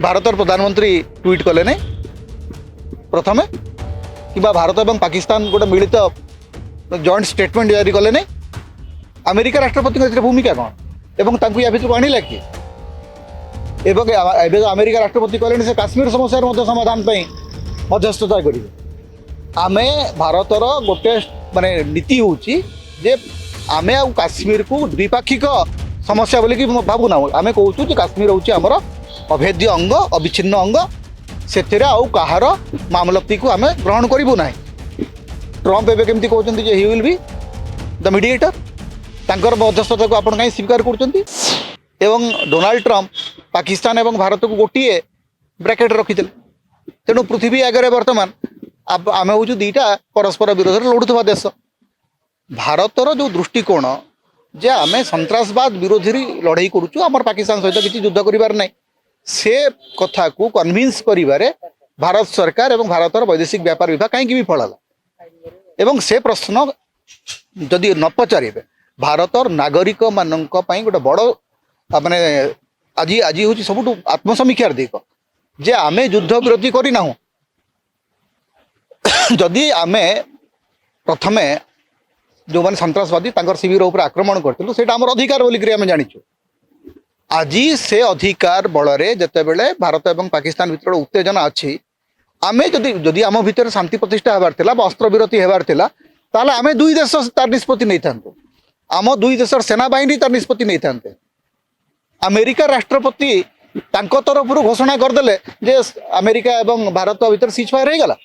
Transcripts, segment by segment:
ଭାରତର ପ୍ରଧାନମନ୍ତ୍ରୀ ଟ୍ୱିଟ୍ କଲେ ନାହିଁ ପ୍ରଥମେ କିମ୍ବା ଭାରତ ଏବଂ ପାକିସ୍ତାନ ଗୋଟେ ମିଳିତ ଜଏଣ୍ଟ ଷ୍ଟେଟମେଣ୍ଟ ଜାରି କଲେ ନାହିଁ। ଆମେରିକା ରାଷ୍ଟ୍ରପତିଙ୍କ ଏଥିରେ ଭୂମିକା କ'ଣ ଏବଂ ତାଙ୍କୁ ୟା ଭିତରକୁ ଆଣିଲା କିଏ? ଏବଂ ଏବେ ଆମେରିକା ରାଷ୍ଟ୍ରପତି କହିଲେଣି ସେ କାଶ୍ମୀର ସମସ୍ୟାର ମଧ୍ୟ ସମାଧାନ ପାଇଁ ମଧ୍ୟସ୍ଥତା କରିବେ। ଆମେ ଭାରତର ଗୋଟେ ମାନେ ନୀତି ହେଉଛି ଯେ ଆମେ ଆଉ କାଶ୍ମୀରକୁ ଦ୍ୱିପାକ୍ଷିକ ସମସ୍ୟା ବୋଲିକି ଭାବୁନା। ଆମେ କହୁଛୁ ଯେ କାଶ୍ମୀର ହେଉଛି ଆମର ଅଭେଦ୍ୟ ଅଙ୍ଗ, ଅବିଚ୍ଛିନ୍ନ ଅଙ୍ଗ। ସେଥିରେ ଆଉ କାହାର ମାମଲତିକୁ ଆମେ ଗ୍ରହଣ କରିବୁ ନାହିଁ। ଟ୍ରମ୍ପ ଏବେ କେମିତି କହୁଛନ୍ତି ଯେ he will be the mediator, ତାଙ୍କର ମଧ୍ୟସ୍ଥତାକୁ ଆପଣ କାହିଁ ସ୍ୱୀକାର କରୁଛନ୍ତି? ଏବଂ ଡୋନାଲ୍ଡ ଟ୍ରମ୍ପ ପାକିସ୍ତାନ ଏବଂ ଭାରତକୁ ଗୋଟିଏ ବ୍ରାକେଟ୍ ରଖିଥିଲେ। ତେଣୁ ପୃଥିବୀ ଆଗରେ ବର୍ତ୍ତମାନ ଆମେ ହେଉଛୁ ଦୁଇଟା ପରସ୍ପର ବିରୋଧରେ ଲଢ଼ୁଥିବା ଦେଶ। ଭାରତର ଯେଉଁ ଦୃଷ୍ଟିକୋଣ ଯେ ଆମେ ସନ୍ତାସବାଦ ବିରୋଧୀ ଲଢ଼େଇ କରୁଛୁ, ଆମର ପାକିସ୍ତାନ ସହିତ କିଛି ଯୁଦ୍ଧ କରିବାର ନାହିଁ, ସେ କଥାକୁ କନଭିନ୍ସ କରିବାରେ ଭାରତ ସରକାର ଏବଂ ଭାରତର ବୈଦେଶିକ ବ୍ୟାପାର ବିଭାଗ କାହିଁକି ବିଫଳ ହେଲା? ଏବଂ ସେ ପ୍ରଶ୍ନ ଯଦି ନ ପଚାରିବେ ଭାରତର ନାଗରିକମାନଙ୍କ ପାଇଁ ଗୋଟେ ବଡ଼ ମାନେ ଆଜି ହେଉଛି ସବୁଠୁ ଆତ୍ମସମୀକ୍ଷାର ଦିଗ ଯେ ଆମେ ଯୁଦ୍ଧ ବିରୋଧୀ କରିନାହୁଁ। ଯଦି ଆମେ ପ୍ରଥମେ ଯେଉଁମାନେ ସନ୍ତାସବାଦୀ ତାଙ୍କର ଶିବିର ଉପରେ ଆକ୍ରମଣ କରିଥିଲୁ ସେଇଟା ଆମର ଅଧିକାର ବୋଲିକରି ଆମେ ଜାଣିଛୁ। ଆଜି ସେ ଅଧିକାର ବଳରେ ଯେତେବେଳେ ଭାରତ ଏବଂ ପାକିସ୍ତାନ ଭିତରେ ଉତ୍ତେଜନା ଅଛି, ଆମେ ଯଦି ଆମ ଭିତରେ ଶାନ୍ତି ପ୍ରତିଷ୍ଠା ହେବାର ଥିଲା ବା ଅସ୍ତ୍ରବିରତି ହେବାର ଥିଲା, ତାହେଲେ ଆମେ ଦୁଇ ଦେଶ ତାର ନିଷ୍ପତ୍ତି ନେଇଥାନ୍ତୁ। ଆମ ଦୁଇ ଦେଶର ସେନାବାହିନୀ ତାର ନିଷ୍ପତ୍ତି ନେଇଥାନ୍ତେ। ଆମେରିକା ରାଷ୍ଟ୍ରପତି ତାଙ୍କ ତରଫରୁ ଘୋଷଣା କରିଦେଲେ ଯେ ଆମେରିକା ଏବଂ ଭାରତ ଭିତରେ ସିଜ୍ ଫାୟାର ହେଇଗଲା।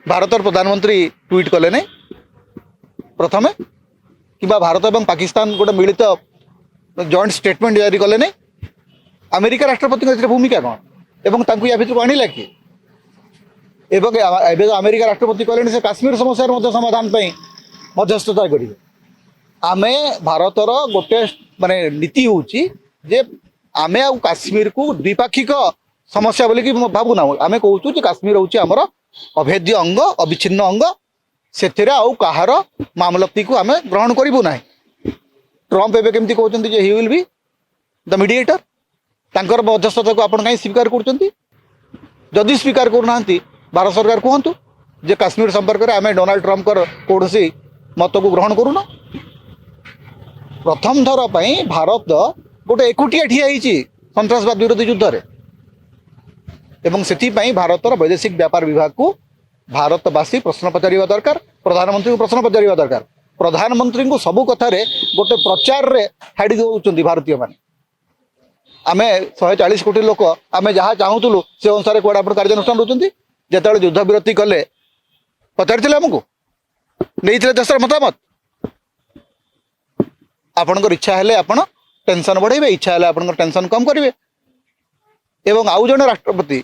ଭାରତର ପ୍ରଧାନମନ୍ତ୍ରୀ ଟ୍ୱିଟ୍ କଲେ ନାହିଁ ପ୍ରଥମେ କିମ୍ବା ଭାରତ ଏବଂ ପାକିସ୍ତାନ ଗୋଟେ ମିଳିତ ଜଏଣ୍ଟ ଷ୍ଟେଟମେଣ୍ଟ ଜାରି କଲେ ନାହିଁ। ଆମେରିକା ରାଷ୍ଟ୍ରପତିଙ୍କ ଏଥିରେ ଭୂମିକା କ'ଣ ଏବଂ ତାଙ୍କୁ ୟା ଭିତରକୁ ଆଣିଲା କିଏ? ଏବଂ ଏବେ ଆମେରିକା ରାଷ୍ଟ୍ରପତି କହିଲେଣି ସେ କାଶ୍ମୀର ସମସ୍ୟାର ମଧ୍ୟ ସମାଧାନ ପାଇଁ ମଧ୍ୟସ୍ଥତା କରିବେ। ଆମେ ଭାରତର ଗୋଟେ ମାନେ ନୀତି ହେଉଛି ଯେ ଆମେ ଆଉ କାଶ୍ମୀରକୁ ଦ୍ୱିପାକ୍ଷିକ ସମସ୍ୟା ବୋଲିକି ଭାବୁନା। ଆମେ କହୁଛୁ ଯେ କାଶ୍ମୀର ହେଉଛି ଆମର ଅଭେଦ୍ୟ ଅଙ୍ଗ, ଅବିଚ୍ଛିନ୍ନ ଅଙ୍ଗ। ସେଥିରେ ଆଉ କାହାର ମାମଲତିକୁ ଆମେ ଗ୍ରହଣ କରିବୁ ନାହିଁ। ଟ୍ରମ୍ପ ଏବେ କେମିତି କହୁଛନ୍ତି ଯେ he will be the mediator, ତାଙ୍କର ମଧ୍ୟସ୍ଥତାକୁ ଆପଣ କାହିଁ ସ୍ୱୀକାର କରୁଛନ୍ତି? ଯଦି ସ୍ୱୀକାର କରୁନାହାନ୍ତି ଭାରତ ସରକାର କୁହନ୍ତୁ ଯେ କାଶ୍ମୀର ସମ୍ପର୍କରେ ଆମେ ଡୋନାଲ୍ଡ ଟ୍ରମ୍ପଙ୍କର କୌଣସି ମତକୁ ଗ୍ରହଣ କରୁନା। ପ୍ରଥମ ଥର ପାଇଁ ଭାରତ ଗୋଟେ ଏକୁଟିଆ ଠିଆ ହେଇଛି ସନ୍ତାସବାଦ ବିରୋଧୀ ଯୁଦ୍ଧରେ ଏବଂ ସେଥିପାଇଁ ଭାରତର ବୈଦେଶିକ ବ୍ୟାପାର ବିଭାଗକୁ ଭାରତବାସୀ ପ୍ରଶ୍ନ ପଚାରିବା ଦରକାର, ପ୍ରଧାନମନ୍ତ୍ରୀଙ୍କୁ ପ୍ରଶ୍ନ ପଚାରିବା ଦରକାର। ପ୍ରଧାନମନ୍ତ୍ରୀଙ୍କୁ ସବୁ କଥାରେ ଗୋଟେ ପ୍ରଚାରରେ ଛାଡ଼ି ଦେଉଛନ୍ତି ଭାରତୀୟମାନେ। ଆମେ 140 କୋଟି ଲୋକ ଆମେ ଯାହା ଚାହୁଁଥିଲୁ ସେ ଅନୁସାରେ କୁଆଡ଼େ ଆପଣ କାର୍ଯ୍ୟାନୁଷ୍ଠାନ ନେଉଛନ୍ତି? ଯେତେବେଳେ ଯୁଦ୍ଧ ବିରତି କଲେ ପଚାରିଥିଲେ ଆମକୁ, ନେଇଥିଲେ ଦେଶର ମତାମତ? ଆପଣଙ୍କର ଇଚ୍ଛା ହେଲେ ଆପଣ ଟେନସନ୍ ବଢ଼େଇବେ, ଇଚ୍ଛା ହେଲେ ଆପଣଙ୍କର ଟେନସନ୍ କମ୍ କରିବେ ଏବଂ ଆଉ ଜଣେ ରାଷ୍ଟ୍ରପତି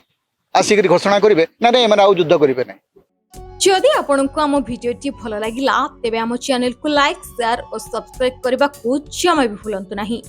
ଆସିକରି ଘୋଷଣା କରିବେ ନା ନାଇଁ ଏମାନେ ଆଉ ଯୁଦ୍ଧ କରିବେ ନାହିଁ। जदि आपंक आम भिडी भल लगा तेब आम चैनल को लाइक, शेयर और सब्सक्राइब करने को जमा भी भूलु नहीं।